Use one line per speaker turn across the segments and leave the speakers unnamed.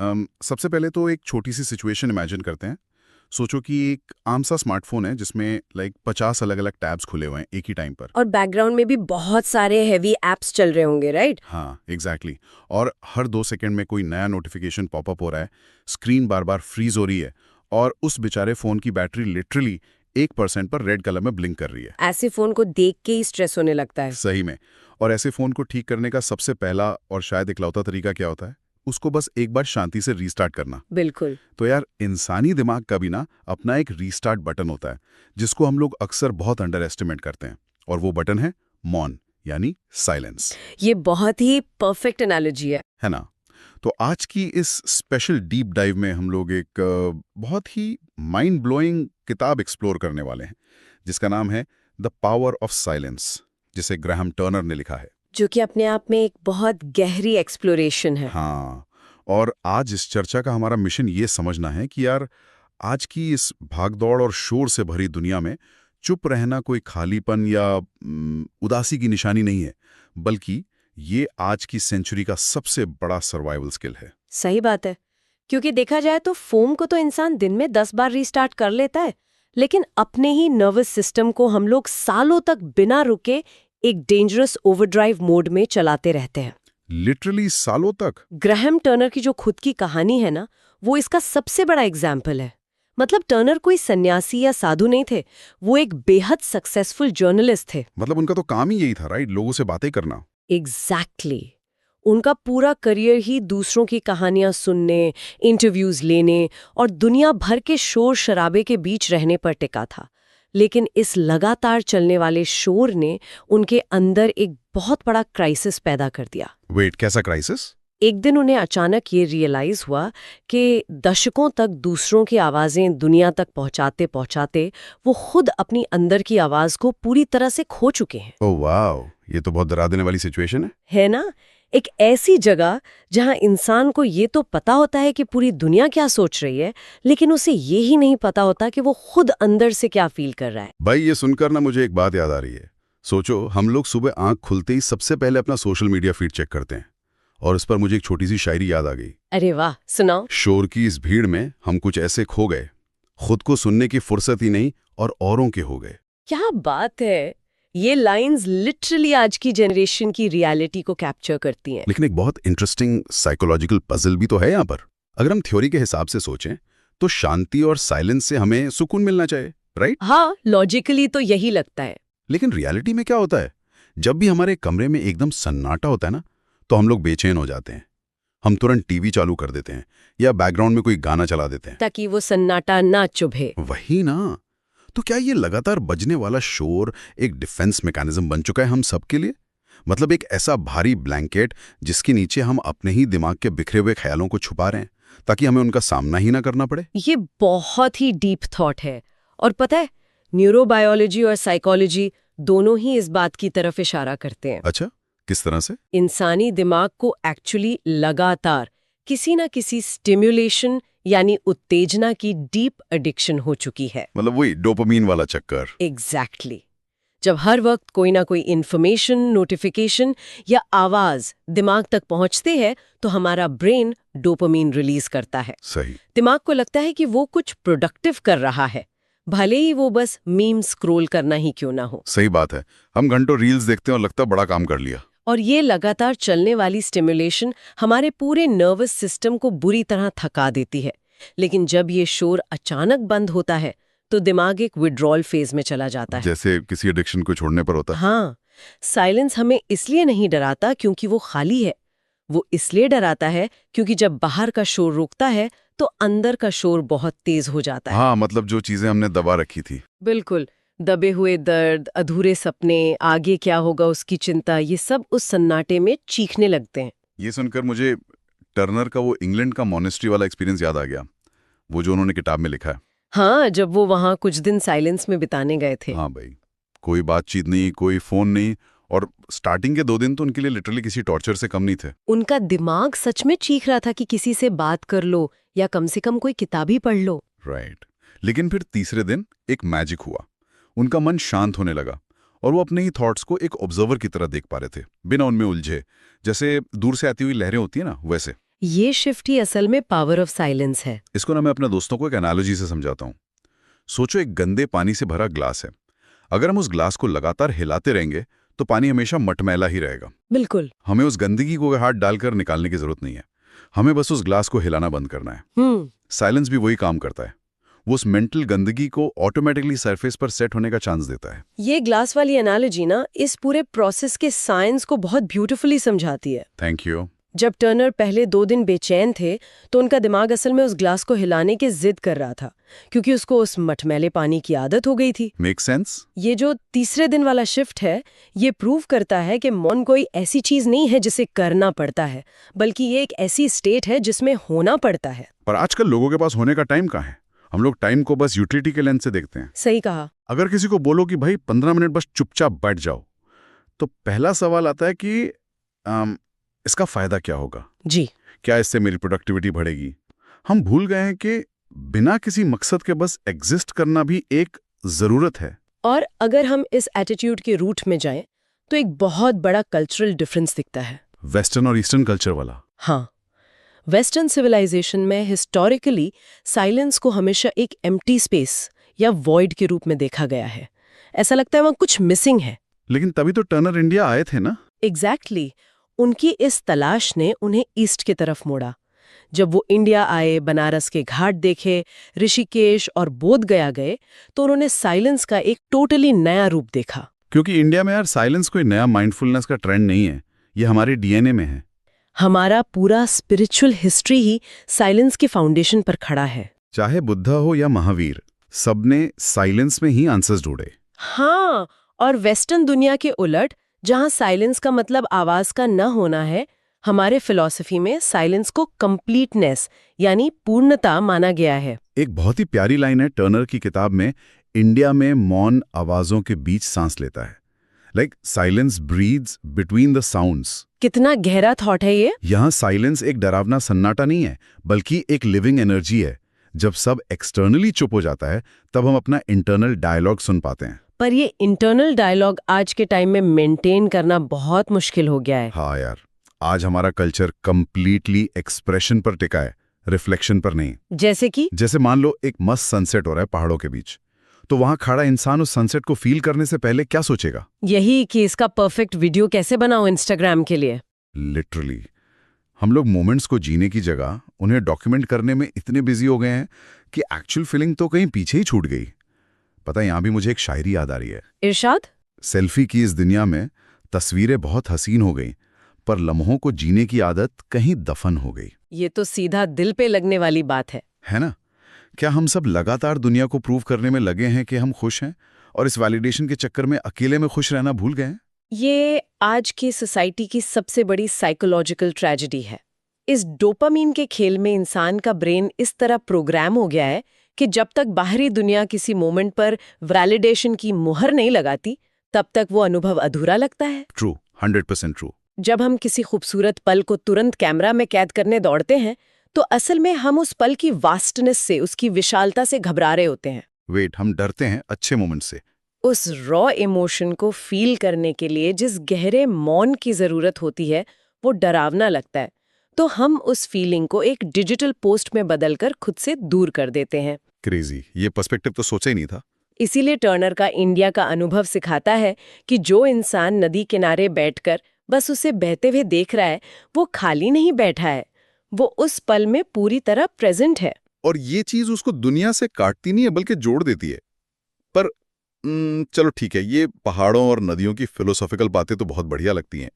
सबसे पहले तो एक छोटी सी सिचुएशन इमेजिन करते हैं। सोचो कि एक आम सा स्मार्टफोन है जिसमें 50 अलग अलग टैब्स खुले हुए हैं एक ही टाइम पर।
और बैकग्राउंड में भी बहुत सारे हेवी एप्स चल रहे होंगे, राइट?
हाँ, एग्जैक्टली। और हर 2 सेकंड में कोई नया नोटिफिकेशन पॉपअप हो रहा है, स्क्रीन बार बार फ्रीज हो रही है, और उस बेचारे फोन की बैटरी लिटरली 1% पर रेड कलर में ब्लिंक कर रही है।
ऐसे फोन को देख के ही स्ट्रेस होने लगता है।
सही में। और ऐसे फोन को ठीक करने का सबसे पहला और शायद इकलौता तरीका क्या होता है? उसको बस एक बार शांति से रीस्टार्ट करना।
बिल्कुल।
तो यार, इंसानी दिमाग का भी ना अपना एक रीस्टार्ट बटन होता है, जिसको हम लोग अक्सर बहुत अंडर एस्टिमेट करते हैं, और वो बटन है मौन, यानी साइलेंस।
ये बहुत ही परफेक्ट एनालॉजी है
ना? तो आज की इस स्पेशल डीप डाइव में हम लोग एक बहुत ही माइंड ब्लोइंग किताब एक्सप्लोर करने वाले हैं, जिसका नाम है द पावर ऑफ साइलेंस, जिसे ग्राहम टर्नर ने लिखा है।
जो कि अपने आप में एक बहुत गहरी एक्सप्लोरेशन है।
हाँ, और आज इस चर्चा का हमारा मिशन ये समझना है कि यार, आज की इस भागदौड़ और शोर से भरी दुनिया में चुप रहना कोई खालीपन या उदासी की निशानी नहीं है, बल्कि ये आज की सेंचुरी का सबसे बड़ा सर्वाइवल स्किल है।
सही बात है, क्योंकि देखा जाए तो फोन को तो इंसान दिन में 10 बार रीस्टार्ट कर लेता है, लेकिन अपने ही नर्वस सिस्टम को हम लोग सालों तक बिना रुके एक डेंजरस ओवरड्राइव मोड में चलाते रहते हैं।
लिटरली सालों तक।
ग्राहम टर्नर की जो खुद की कहानी है ना, वो इसका सबसे बड़ा एग्जाम्पल है। मतलब टर्नर कोई सन्यासी या साधु नहीं थे, वो एक बेहद सक्सेसफुल जर्नलिस्ट थे।
मतलब उनका तो काम ही यही था, राइट? लोगों से बातें करना।
एग्जैक्टली। उनका पूरा करियर ही दूसरों की कहानियां सुनने, इंटरव्यूज लेने और दुनिया भर के शोर शराबे के बीच रहने पर टिका था। लेकिन इस लगातार चलने वाले शोर ने उनके अंदर एक बहुत बड़ा क्राइसिस पैदा कर दिया।
वेट, कैसा क्राइसिस?
एक दिन उन्हें अचानक ये रियलाइज हुआ कि दशकों तक दूसरों की आवाजें दुनिया तक पहुंचाते पहुंचाते वो खुद अपनी अंदर की आवाज को पूरी तरह से खो चुके हैं।
ओह वाओ, ये तो बहुत डरा देने वाली सिचुएशन है
ना? एक ऐसी जगह जहां इंसान को ये तो पता होता है कि पूरी दुनिया क्या सोच रही है, लेकिन उसे ये ही नहीं पता होता कि वो खुद अंदर से क्या फील कर रहा है।
भाई, ये सुनकर ना मुझे एक बात याद आ रही है। सोचो, हम लोग सुबह आंख खुलते ही सबसे पहले अपना सोशल मीडिया फीड चेक करते हैं, और उस पर मुझे एक छोटी सी शायरी याद आ गई।
अरे वाह, सुनाओ।
शोर की इस भीड़ में हम कुछ ऐसे खो गए, खुद को सुनने की फुर्सत ही नहीं और औरों के हो गए।
क्या बात है! ये लाइंस लिटरली आज की जनरेशन की रियलिटी को कैप्चर करती हैं।
लेकिन एक बहुत इंटरेस्टिंग साइकोलॉजिकल पजल भी तो है यहाँ पर। अगर हम थ्योरी के हिसाब से सोचें तो शांति और साइलेंस से हमें सुकून मिलना चाहिए, राइट?
हाँ, लॉजिकली तो यही लगता है।
लेकिन रियलिटी में क्या होता है? जब भी हमारे कमरे में एकदम सन्नाटा होता है ना, तो हम लोग बेचैन हो जाते हैं। हम तुरंत टीवी चालू कर देते हैं या बैकग्राउंड में कोई गाना चला देते हैं,
ताकि वो सन्नाटा ना चुभे।
वही ना। तो क्या ये लगातार बजने वाला शोर एक डिफेंस मैकेनिज्म बन चुका है हम सबके लिए? मतलब एक ऐसा भारी ब्लैंकेट जिसके नीचे हम अपने ही दिमाग के बिखरे हुए ख्यालों को छुपा रहे हैं, ताकि हमें उनका सामना ही ना करना पड़े।
ये बहुत ही डीप थॉट है, और पता है, न्यूरोबायोलॉजी और साइकोलॉजी दोनों ही इस बात की तरफ इशारा करते हैं।
अच्छा, किस तरह से?
इंसानी दिमाग को एक्चुअली लगातार किसी ना किसी स्टिम्युलेशन यानी उत्तेजना की डीप एडिक्शन हो चुकी है।
मतलब वही डोपामीन वाला चक्कर।
एग्जैक्टली। जब हर वक्त कोई ना कोई इन्फॉर्मेशन, नोटिफिकेशन या आवाज दिमाग तक पहुंचते हैं, तो हमारा ब्रेन डोपामीन रिलीज करता है।
सही।
दिमाग को लगता है कि वो कुछ प्रोडक्टिव कर रहा है, भले ही वो बस मीम स्क्रॉल करना ही क्यों ना हो।
सही बात है, हम घंटों रील्स देखते हैं और लगता है बड़ा काम कर लिया।
और ये लगातार चलने वाली स्टिमुलेशन हमारे पूरे नर्वस सिस्टम को बुरी तरह थका देती है। लेकिन जब ये शोर अचानक बंद होता है, तो दिमाग एक विड्रॉल फेज में चला जाता है,
जैसे किसी एडिक्शन को छोड़ने पर होता है।
हाँ, साइलेंस हमें इसलिए नहीं डराता क्योंकि वो खाली है, वो इसलिए डराता है क्योंकि जब बाहर का शोर रुकता है तो अंदर का शोर बहुत तेज हो जाता है।
हाँ, मतलब जो चीजें हमने दबा रखी थी।
बिल्कुल। दबे हुए दर्द, अधूरे सपने, आगे क्या होगा उसकी चिंता, ये सब उस सन्नाटे में चीखने लगते हैं।
ये सुनकर मुझे टर्नर का वो इंग्लैंड का मॉनेस्ट्री वाला एक्सपीरियंस याद आ गया, वो जो उन्होंने किताब में लिखा है।
हाँ, जब वो वहाँ कुछ दिन साइलेंस में बिताने गए थे।
हाँ भाई, कोई बातचीत नहीं, कोई फोन नहीं, और स्टार्टिंग के 2 दिन तो उनके लिए लिटरली किसी टॉर्चर से कम नहीं थे।
उनका दिमाग सच में चीख रहा था कि किसी से बात कर लो या कम से कम कोई किताब ही पढ़ लो।
राइट। लेकिन फिर तीसरे दिन एक मैजिक हुआ। उनका मन शांत होने लगा और वो अपने ही थॉट्स को एक ऑब्जर्वर की तरह देख पा रहे थे, बिना उनमें उलझे। जैसे दूर से आती हुई लहरें होती है ना, वैसे।
ये शिफ्ट ही असल में पावर ऑफ साइलेंस है।
इसको ना मैं अपने दोस्तों को एक एनालॉजी से समझाता हूँ। सोचो एक गंदे पानी से भरा ग्लास है। अगर हम उस ग्लास को लगातार हिलाते रहेंगे तो पानी हमेशा मटमैला ही रहेगा।
बिल्कुल।
हमें उस गंदगी को हाथ डालकर निकालने की जरूरत नहीं है, हमें बस उस ग्लास को हिलाना बंद करना है। साइलेंस भी वही काम करता है। वो उस मेंटल गंदगी को ऑटोमेटिकली सरफेस पर सेट होने का चांस देता है।
ये ग्लास वाली एनालॉजी ना इस पूरे प्रोसेस के साइंस को बहुत ब्यूटीफुली समझाती है।
Thank you.
जब टर्नर पहले 2 दिन बेचैन थे तो उनका दिमाग असल में उस ग्लास को हिलाने की जिद कर रहा था, क्योंकि उसको उस मटमैले पानी की आदत हो गई थी।
Make sense.
ये जो तीसरे दिन वाला शिफ्ट है, ये प्रूव करता है कि मौन कोई ऐसी चीज नहीं है जिसे करना पड़ता है, बल्कि ये एक ऐसी स्टेट है जिसमें होना पड़ता है।
पर आजकल लोगों के पास होने का टाइम कहाँ है? हम लोग टाइम को बस यूटिलिटी के लेंस से देखते हैं।
सही कहा।
अगर किसी को बोलो कि भाई 15 मिनट बस चुपचाप बैठ जाओ, तो पहला सवाल आता है कि इसका फायदा क्या होगा
जी।
क्या इससे मेरी प्रोडक्टिविटी बढ़ेगी? हम भूल गए हैं कि बिना किसी मकसद के बस एग्जिस्ट करना भी एक जरूरत है।
और अगर हम इस एटीट्यूड के रूट में जाएं तो एक बहुत बड़ा कल्चरल डिफरेंस दिखता है।
वेस्टर्न और ईस्टर्न कल्चर वाला।
हाँ, वेस्टर्न सिविलाइजेशन में हिस्टोरिकली साइलेंस को हमेशा एक एम्प्टी स्पेस या वॉइड के रूप में देखा गया है। ऐसा लगता है वहां कुछ मिसिंग है।
लेकिन तभी तो टर्नर इंडिया आए थे ना।
एग्जैक्टली। उनकी इस तलाश ने उन्हें ईस्ट की तरफ मोड़ा। जब वो इंडिया आए, बनारस के घाट देखे, ऋषिकेश और बोध गया गए, तो उन्होंने साइलेंस का एक टोटली नया रूप देखा।
क्योंकि इंडिया में यार साइलेंस कोई नया माइंडफुलनेस का ट्रेंड नहीं है, ये हमारे डीएनए में है।
हमारा पूरा स्पिरिचुअल हिस्ट्री ही साइलेंस के फाउंडेशन पर खड़ा है।
चाहे बुद्धा हो या महावीर, सबने साइलेंस में ही आंसर्स ढूंढे।
हाँ, और वेस्टर्न दुनिया के उलट, जहां साइलेंस का मतलब आवाज का न होना है, हमारे फिलॉसफी में साइलेंस को कंप्लीटनेस यानी पूर्णता माना गया है।
एक बहुत ही प्यारी लाइन है टर्नर की किताब में, इंडिया में मौन आवाजों के बीच सांस लेता है। Like silence breathes between the sounds.
कितना गहरा थॉट है ये।
यहाँ साइलेंस एक डरावना सन्नाटा नहीं है, बल्कि एक लिविंग एनर्जी है। जब सब एक्सटर्नली चुप हो जाता है, तब हम अपना इंटरनल डायलॉग सुन पाते हैं।
पर ये इंटरनल डायलॉग आज के टाइम में मेंटेन करना बहुत मुश्किल हो गया है।
हाँ यार, आज हमारा कल्चर कंप्लीटली एक्सप्रेशन पर टिका है, रिफ्लेक्शन पर नहीं। जैसे मान लो एक मस्त सनसेट हो रहा है पहाड़ों के बीच, तो वहां खड़ा इंसान उस सनसेट को फील करने से पहले क्या सोचेगा?
यही कि इसका परफेक्ट वीडियो कैसे बनाओ इंस्टाग्राम के लिए।
लिटरली हम लोग मोमेंट्स को जीने की जगह उन्हें डॉक्यूमेंट करने में इतने बिजी हो गए हैं कि एक्चुअल फीलिंग तो कहीं पीछे ही छूट गई। पता है, यहां भी मुझे एक शायरी याद आ रही है।
इरशाद।
सेल्फी की इस दुनिया में तस्वीरें बहुत हसीन हो गई, पर लम्हों को जीने की आदत कहीं दफन हो गई।
ये तो सीधा दिल पे लगने वाली बात है
ना? क्या हम सब लगातार दुनिया को प्रूव करने में लगे हैं कि हम खुश हैं, और इस वैलिडेशन के चक्कर में अकेले में खुश रहना भूल गए हैं?
ये आज की सोसाइटी की सबसे बड़ी साइकोलॉजिकल ट्रेजेडी है। इस डोपामीन के खेल में इंसान का ब्रेन इस तरह प्रोग्राम हो गया है कि जब तक बाहरी दुनिया किसी मोमेंट पर वैलिडेशन की मुहर नहीं लगाती, तब तक वो अनुभव अधूरा लगता है।
True, 100% true.
जब हम किसी खूबसूरत पल को तुरंत कैमरा में कैद करने दौड़ते हैं, तो असल में हम उस पल की वास्टनेस से, उसकी विशालता से घबरा रहे होते हैं।
वेट, हम डरते हैं अच्छे मोमेंट से।
उस रॉ इमोशन को फील करने के लिए जिस गहरे मौन की जरूरत होती है, वो डरावना लगता है। तो हम उस फीलिंग को एक डिजिटल पोस्ट में बदलकर खुद से दूर कर देते हैं।
क्रेजी, ये पर्सपेक्टिव तो सोचा ही नहीं था।
इसीलिए टर्नर का इंडिया का अनुभव सिखाता है कि जो इंसान नदी किनारे बैठकर बस उसे बहते हुए देख रहा है, वो खाली नहीं बैठा है, वो उस पल में पूरी तरह प्रेजेंट है।
और ये चीज उसको दुनिया से काटती नहीं है, बल्कि जोड़ देती है। पर चलो ठीक है, ये पहाड़ों और नदियों की फिलोसॉफिकल बातें तो बहुत बढ़िया लगती हैं,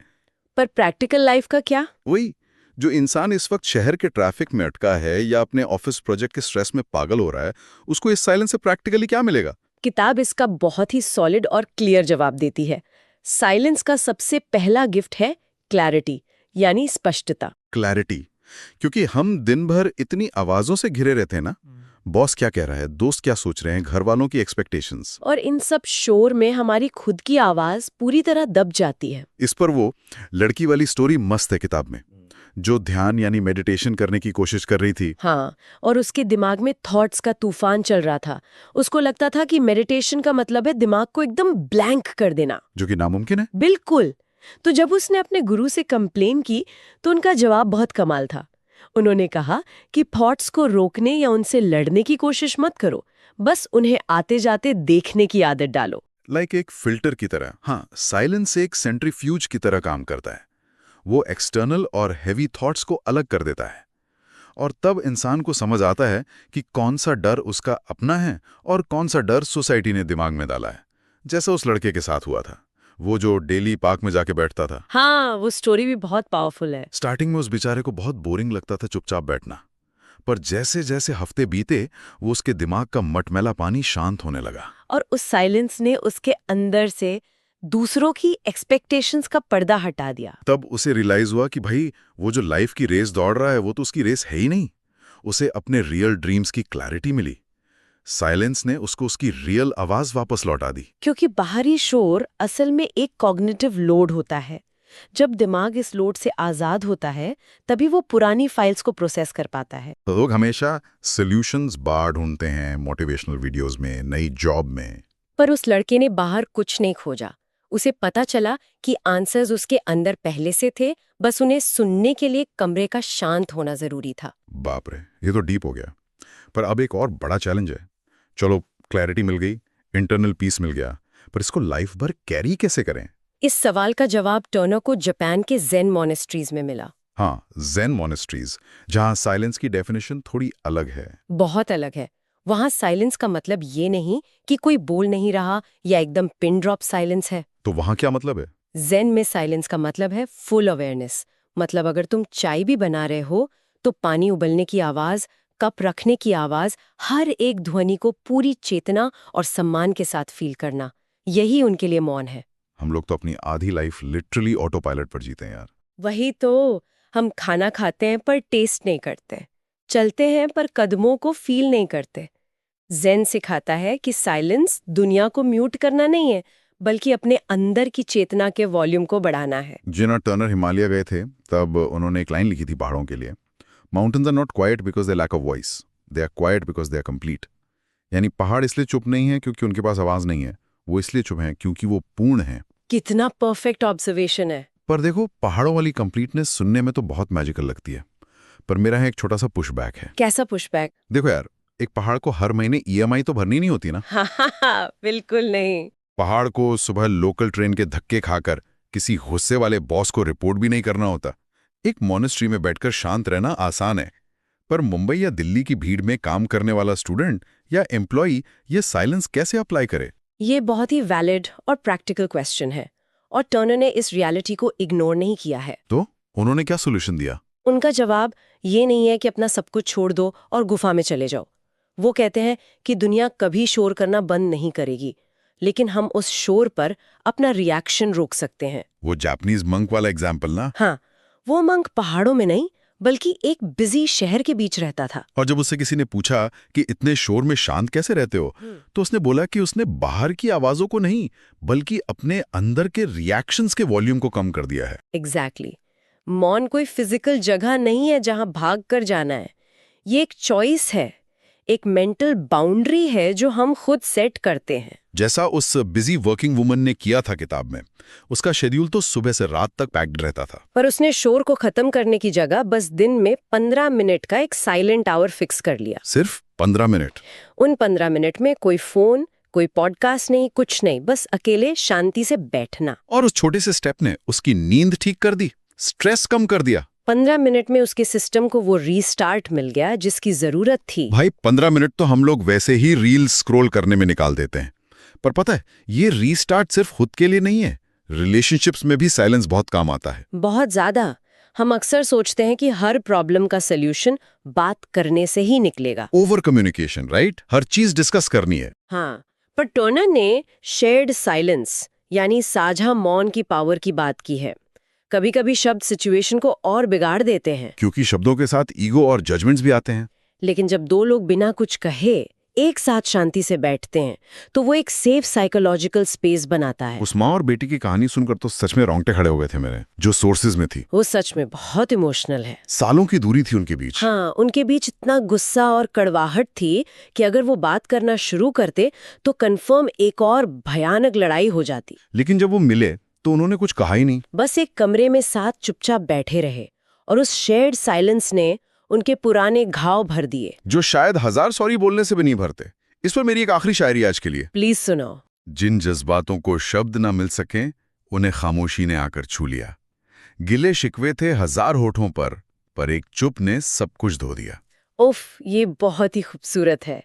पर प्रैक्टिकल लाइफ का क्या?
वही, जो इंसान इस वक्त शहर के ट्रैफिक में अटका है या अपने ऑफिस प्रोजेक्ट के स्ट्रेस में पागल हो रहा है, उसको इस साइलेंस से प्रैक्टिकली क्या मिलेगा?
किताब इसका बहुत ही सॉलिड और क्लियर जवाब देती है। साइलेंस का सबसे पहला गिफ्ट है क्लैरिटी, यानी स्पष्टता।
क्लैरिटी, क्योंकि हम दिन भर इतनी आवाजों से घिरे रहते हैं ना। बॉस क्या कह रहा है, दोस्त क्या सोच रहे हैं, घर वालों की एक्सपेक्टेशंस,
और इन सब शोर में हमारी खुद की आवाज पूरी तरह दब जाती है।
इस पर वो लड़की वाली स्टोरी मस्त है किताब में, जो ध्यान यानी मेडिटेशन करने की कोशिश कर रही थी।
हाँ, और उसके दिमाग में थॉट्स का तूफान चल रहा था। उसको लगता था कि मेडिटेशन का मतलब है दिमाग को एकदम ब्लैंक कर देना,
जो कि नामुमकिन है।
बिल्कुल। तो जब उसने अपने गुरु से कंप्लेन की, तो उनका जवाब बहुत कमाल था। उन्होंने कहा कि थॉट्स को रोकने या उनसे लड़ने की कोशिश मत करो, बस उन्हें आते जाते देखने की आदत डालो।
लाइक एक फिल्टर की तरह। हाँ, साइलेंस एक सेंट्रीफ्यूज की तरह काम करता है। वो एक्सटर्नल और हैवी थॉट्स को अलग कर देता है, और तब इंसान को समझ आता है कि कौन सा डर उसका अपना है और कौन सा डर सोसाइटी ने दिमाग में डाला है। जैसे उस लड़के के साथ हुआ था, वो जो डेली पार्क में जाके बैठता था।
हाँ, वो स्टोरी भी बहुत पावरफुल है।
स्टार्टिंग में उस बेचारे को बहुत बोरिंग लगता था चुपचाप बैठना, पर जैसे जैसे हफ्ते बीते वो उसके दिमाग का मटमैला पानी शांत होने लगा।
और उस साइलेंस ने उसके अंदर से दूसरों की एक्सपेक्टेशंस का पर्दा हटा दिया।
तब उसे रियलाइज हुआ कि भाई, वो जो लाइफ की रेस दौड़ रहा है वो तो उसकी रेस है ही नहीं। उसे अपने रियल ड्रीम्स की क्लैरिटी मिली। साइलेंस ने उसको उसकी रियल आवाज वापस लौटा दी।
क्योंकि बाहरी शोर असल में एक कॉग्निटिव लोड होता है। जब दिमाग इस लोड से आजाद होता है, तभी वो पुरानी फाइल्स को प्रोसेस कर पाता है।
तो लोग हमेशा सॉल्यूशंस बाहर ढूंढते हैं, मोटिवेशनल वीडियोस में, नई जॉब में।
पर उस लड़के ने बाहर कुछ नहीं खोजा। उसे पता चला कि आंसर्स उसके अंदर पहले से थे, बस उन्हें सुनने के लिए कमरे का शांत होना जरूरी था।
बाप रे, ये तो डीप हो गया। पर अब एक और बड़ा चैलेंज है। चलो, क्लैरिटी मिल गई, इंटरनल पीस मिल गया, पर इसको लाइफ भर कैरी कैसे करें?
इस सवाल का जवाब टर्नर को जापान के ज़ेन मॉनेस्ट्रीज में मिला।
हाँ, ज़ेन मॉनेस्ट्रीज, जहाँ साइलेंस की डेफिनेशन थोड़ी अलग है।
बहुत अलग है। वहां साइलेंस का मतलब ये नहीं कि कोई बोल नहीं रहा या एकदम पिन ड्रॉप साइलेंस है।
तो वहाँ क्या मतलब है?
ज़ेन में साइलेंस का मतलब है फुल अवेयरनेस। मतलब अगर तुम चाय भी बना रहे हो तो पानी उबलने की आवाज, कप रखने की आवाज, हर एक ध्वनि को पूरी चेतना और सम्मान के साथ फील करना, यही उनके लिए मौन है।
हम लोग तो अपनी आधी लाइफ लिटरली ऑटो पायलट पर जीते हैं यार।
वही तो, हम खाना खाते हैं पर टेस्ट नहीं करते, चलते हैं पर कदमों को फील नहीं करते। ज़ेन सिखाता है कि साइलेंस दुनिया को म्यूट करना नहीं है, बल्कि अपने अंदर की चेतना के वॉल्यूम को बढ़ाना है।
जिना टर्नर हिमालय गए थे, तब उन्होंने एक लाइन लिखी थी पहाड़ों के लिए। Mountains are not quiet because they lack of voice, they are quiet because they are complete. यानी पहाड़ इसलिए चुप नहीं है क्योंकि उनके पास आवाज नहीं है, वो इसलिए चुप हैं क्योंकि वो पूर्ण हैं।
कितना परफेक्ट ऑब्जर्वेशन है।
पर देखो, पहाड़ों वाली कंप्लीटनेस सुनने में तो बहुत मैजिकल लगती है, पर मेरा है एक छोटा सा पुशबैक है।
कैसा पुशबैक?
देखो यार, एक पहाड़ को हर महीने ईएमआई तो भरनी नहीं होती ना।
हाँ, बिल्कुल नहीं।
पहाड़ को सुबह लोकल ट्रेन के धक्के खाकर किसी गुस्से वाले बॉस को रिपोर्ट भी नहीं करना होता। एक मॉनेस्ट्री में बैठकर शांत रहना आसान है, पर मुंबई या दिल्ली की भीड़ में काम करने वाला स्टूडेंट या एम्प्लॉई ये साइलेंस कैसे अप्लाई करे?
ये बहुत ही वैलिड और प्रैक्टिकल क्वेश्चन है, और टर्नर ने इस रियलिटी को इग्नोर नहीं किया है।
तो उन्होंने क्या सोल्यूशन दिया?
उनका जवाब ये नहीं है कि अपना सब कुछ छोड़ दो और गुफा में चले जाओ। वो कहते हैं कि दुनिया कभी शोर करना बंद नहीं करेगी, लेकिन हम उस शोर पर अपना रिएक्शन रोक सकते हैं।
वो जापानीज मंक वाला एग्जाम्पल ना?
हाँ, वो मंक पहाड़ों में नहीं बल्कि एक बिजी शहर के बीच रहता था।
और जब उससे किसी ने पूछा कि इतने शोर में शांत कैसे रहते हो, तो उसने बोला कि उसने बाहर की आवाजों को नहीं, बल्कि अपने अंदर के रिएक्शंस के वॉल्यूम को कम कर दिया है।
एग्जैक्टली। मौन कोई फिजिकल जगह नहीं है जहां भाग कर जाना है। ये एक चॉइस है, एक मेंटल बाउंड्री है जो हम खुद सेट करते हैं।
जैसा उस बिजी वर्किंग वुमन ने किया था किताब में, उसका शेड्यूल तो सुबह से रात तक पैक्ड रहता था।
पर उसने शोर को खत्म करने की जगह बस दिन में 15 मिनट का एक साइलेंट आवर फिक्स कर लिया।
सिर्फ 15 मिनट?
उन 15 मिनट में कोई फोन, कोई पॉडकास्ट नहीं, कुछ नहीं, बस अकेले शांति से बैठना।
और उस छोटे से स्टेप ने उसकी नींद ठीक कर दी, स्ट्रेस कम कर दिया।
15 मिनट में उसके सिस्टम को वो रीस्टार्ट मिल गया जिसकी जरूरत थी।
भाई, 15 मिनट तो हम लोग वैसे ही रील स्क्रॉल करने में निकाल देते हैं, पर पता है, ये रीस्टार्ट सिर्फ खुद के लिए नहीं है, रिलेशनशिप्स में भी साइलेंस बहुत काम आता है।
बहुत ज्यादा। हम अक्सर सोचते हैं कि हर प्रॉब्लम का सल्यूशन बात करने से ही निकलेगा।
Over communication, right? हर चीज डिस्कस करनी है।
हाँ, पर टर्नर ने शेयर्ड साइलेंस यानी साझा मौन की पावर की बात की है। कभी कभी शब्द सिचुएशन को और बिगाड़ देते हैं,
क्योंकि शब्दों के साथ ईगो और जजमेंट्स भी आते हैं।
लेकिन जब दो लोग बिना कुछ कहे एक साथ शांति से बैठते हैं तो वो एक सेफ साइकोलॉजिकल स्पेस बनाता है।
उस माँ और बेटी की कहानी सुनकर तो सच में रोंगटे खड़े हो गए थे मेरे, जो सोर्सेज में थी।
वो सच में बहुत इमोशनल है।
सालों की दूरी थी उनके बीच।
हाँ, उनके बीच इतना गुस्सा और कड़वाहट थी कि अगर वो बात करना शुरू करते तो कंफर्म एक और भयानक लड़ाई हो जाती।
लेकिन जब वो मिले तो उन्होंने कुछ कहा ही नहीं।
बस एक कमरे में साथ चुपचाप बैठे रहे, और उस शेयर्ड साइलेंस ने उनके पुराने घाव भर दिए।
जो शायद 1000 सॉरी बोलने से भी नहीं भरते। इस पर मेरी एक आखिरी शायरी आज के लिए।
प्लीज सुनाओ।
जिन जज्बातों को शब्द न मिल सके उन्हें खामोशी ने आकर छू लिया। गिले शिकवे थे 1000 होठों पर एक चुप ने सब कुछ धो दिया।
उफ, ये बहुत ही खूबसूरत है।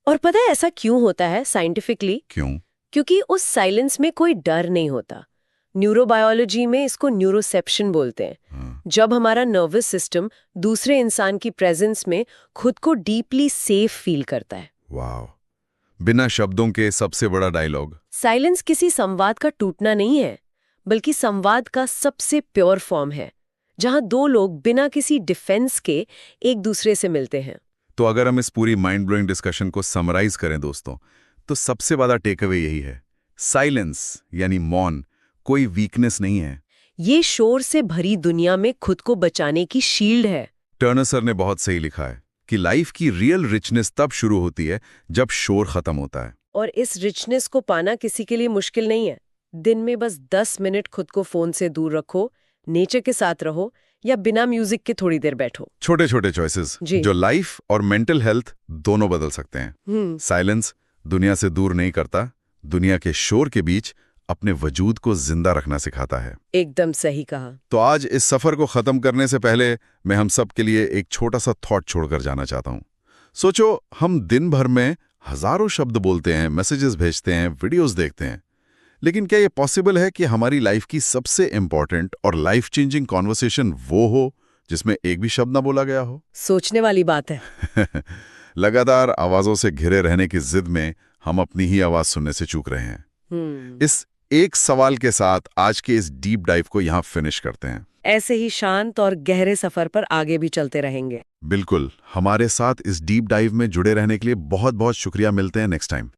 और पता है ऐसा क्यों होता है साइंटिफिकली?
क्यों?
क्योंकि उस साइलेंस में कोई डर नहीं होता। न्यूरोबायोलॉजी में इसको न्यूरोसेप्शन बोलते हैं। जब हमारा नर्वस सिस्टम दूसरे इंसान की प्रेजेंस में खुद को डीपली सेफ फील करता है।
वाह, बिना शब्दों के सबसे बड़ा डायलॉग।
साइलेंस किसी संवाद का टूटना नहीं है, बल्कि संवाद का सबसे प्योर फॉर्म है, जहां दो लोग बिना किसी डिफेंस के एक दूसरे से मिलते हैं।
तो अगर हम इस पूरी माइंड ब्लोइंग डिस्कशन को समराइज करें दोस्तों, तो सबसे बड़ा टेकअवे यही है, साइलेंस यानी मौन कोई वीकनेस नहीं है।
ये शोर से भरी दुनिया में खुद को बचाने की शील्ड है।
टर्नर सर ने बहुत सही लिखा है कि लाइफ की रियल रिचनेस तब शुरू होती है जब शोर खत्म होता है।
और इस रिचनेस को पाना किसी के लिए मुश्किल नहीं है। दिन में बस 10 मिनट खुद को फोन से दूर रखो, नेचर के साथ रहो, या बिना म्यूजिक के थोड़ी देर बैठो।
छोटे छोटे चॉइसेस जो लाइफ और मेंटल हेल्थ दोनों बदल सकते हैं। साइलेंस दुनिया से दूर नहीं करता, दुनिया के शोर के बीच अपने वजूद को जिंदा रखना सिखाता है।
एकदम सही कहा।
तो आज इस सफर को खत्म करने से पहले मैं हम सब के लिए एक छोटा सा थॉट छोड़कर जाना चाहता हूं। सोचो, हम दिन भर में हजारों शब्द बोलते हैं, मैसेजेस भेजते हैं, वीडियोस देखते हैं, लेकिन क्या ये पॉसिबल है कि हमारी लाइफ की सबसे इंपॉर्टेंट और लाइफ चेंजिंग कॉन्वर्सेशन वो हो जिसमें एक भी शब्द ना बोला गया हो?
सोचने वाली बात है।
लगातार आवाजों से घिरे रहने की जिद में हम अपनी ही आवाज सुनने से चूक रहे हैं। इस एक सवाल के साथ आज के इस डीप डाइव को यहाँ फिनिश करते हैं।
ऐसे ही शांत और गहरे सफर पर आगे भी चलते रहेंगे।
बिल्कुल, हमारे साथ इस डीप डाइव में जुड़े रहने के लिए बहुत बहुत शुक्रिया। मिलते हैं नेक्स्ट टाइम।